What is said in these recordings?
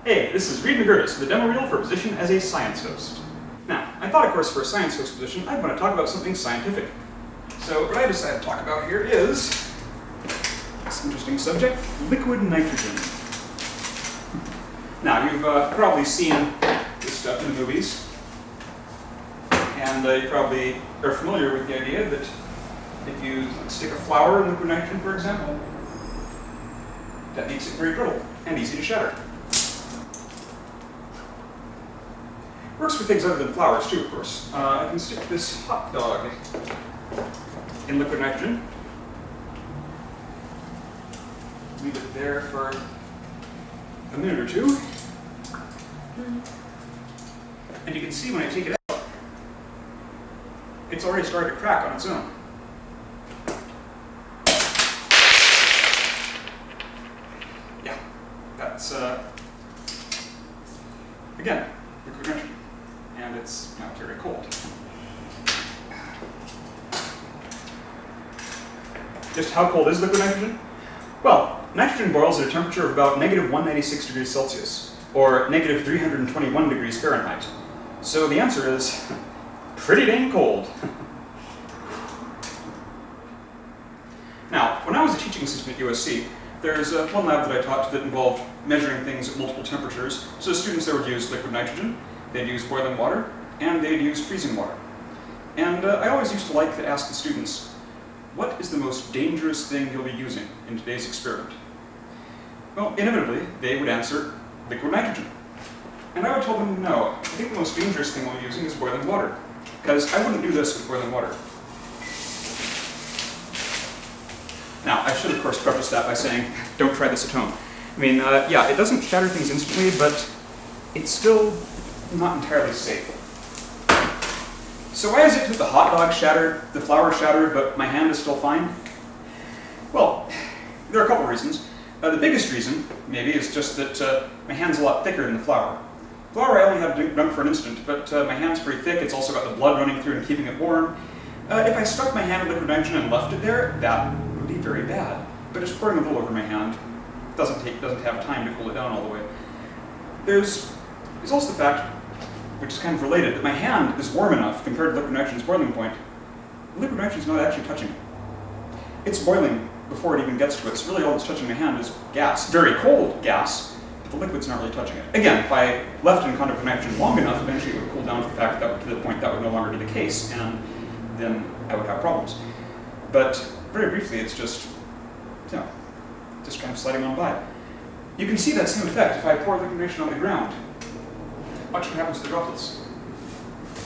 Hey, this is MacGuirtose, the demo reel for a position as a science host. Now, I thought, of course, for a science host position, I'd want to talk about something scientific. So what I decided to talk about here is this interesting subject, liquid nitrogen. Now, you've probably seen this stuff in the movies, and you probably are familiar with the idea that if you stick a flower in liquid nitrogen, for example, that makes it very brittle and easy to shatter. Works for things other than flowers too, of course. I can stick this hot dog in liquid nitrogen. Leave it there for a minute or two. And you can see when I take it out, it's already started to crack on its own. Yeah, that's, again, liquid nitrogen. And it's not very cold. Just how cold is liquid nitrogen? Well, nitrogen boils at a temperature of about negative 196 degrees Celsius, or negative 321 degrees Fahrenheit. So the answer is pretty dang cold. Now, when I was a teaching assistant at USC, there's one lab that I taught that involved measuring things at multiple temperatures. So the students there would use liquid nitrogen, they'd use boiling water, and they'd use freezing water. And I always used to like to ask the students, what is the most dangerous thing you'll be using in today's experiment? Well, inevitably, they would answer liquid nitrogen. And I would tell them, no, I think the most dangerous thing we'll be using is boiling water, because I wouldn't do this with boiling water. Now, I should, of course, preface that by saying, don't try this at home. I mean, yeah, it doesn't shatter things instantly, but it's still not entirely safe. So why is it that the hot dog shattered, the flour shattered, but my hand is still fine? Well, there are a couple reasons. The biggest reason, maybe, is just that my hand's a lot thicker than the flour. Flour I only had to dunk for an instant, but my hand's pretty thick. It's also got the blood running through and keeping it warm. If I stuck my hand in liquid nitrogen and left it there, that would be very bad. But just pouring a little over my hand doesn't have time to cool it down all the way. There's also the fact, which is kind of related, that my hand is warm enough compared to liquid nitrogen's boiling point. Liquid nitrogen's not actually touching it. It's boiling before it even gets to it, so really all that's touching my hand is gas. Very cold gas, but the liquid's not really touching it. Again, if I left it in contact with nitrogen long enough, eventually it would cool down to the point that would no longer be the case, and then I would have problems. But very briefly, it's just, you know, just kind of sliding on by. You can see that same effect if I pour liquid nitrogen on the ground. Watch what happens to the droplets.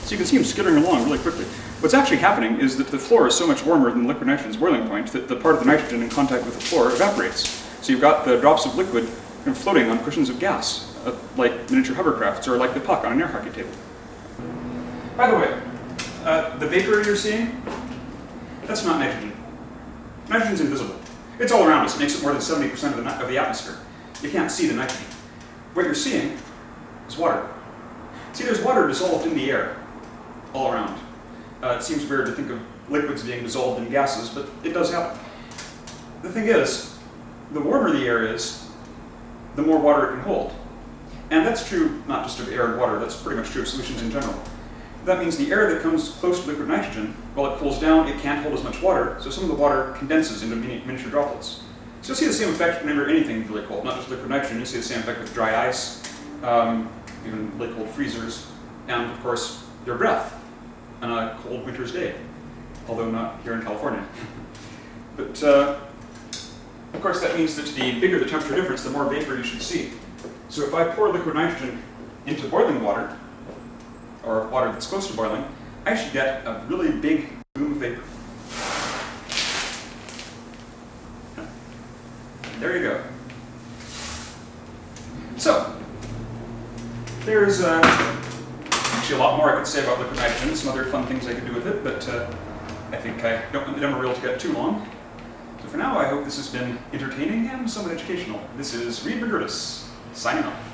So you can see them skittering along really quickly. What's actually happening is that the floor is so much warmer than liquid nitrogen's boiling point that the part of the nitrogen in contact with the floor evaporates. So you've got the drops of liquid floating on cushions of gas, like miniature hovercrafts or like the puck on an air hockey table. By the way, the vapor you're seeing, that's not nitrogen. Nitrogen's invisible. It's all around us. It makes it more than 70% of the atmosphere. You can't see the nitrogen. What you're seeing is water. See, there's water dissolved in the air all around. It seems weird to think of liquids being dissolved in gases, but it does happen. The thing is, the warmer the air is, the more water it can hold. And that's true not just of air and water, that's pretty much true of solutions in general. That means the air that comes close to liquid nitrogen, while it cools down, it can't hold as much water, so some of the water condenses into miniature droplets. So you'll see the same effect whenever anything is really cold, not just liquid nitrogen. You see the same effect with dry ice, even really cold freezers, and of course, your breath on a cold winter's day, although not here in California. But of course, that means that the bigger the temperature difference, the more vapor you should see. So if I pour liquid nitrogen into boiling water, or water that's close to boiling, I should get a really big boom of vapor. There you go. So, there's actually a lot more I could say about liquid nitrogen, some other fun things I could do with it, but I think I don't want the demo reel to get too long. So for now, I hope this has been entertaining and somewhat educational. This is MacGuirtose, signing off.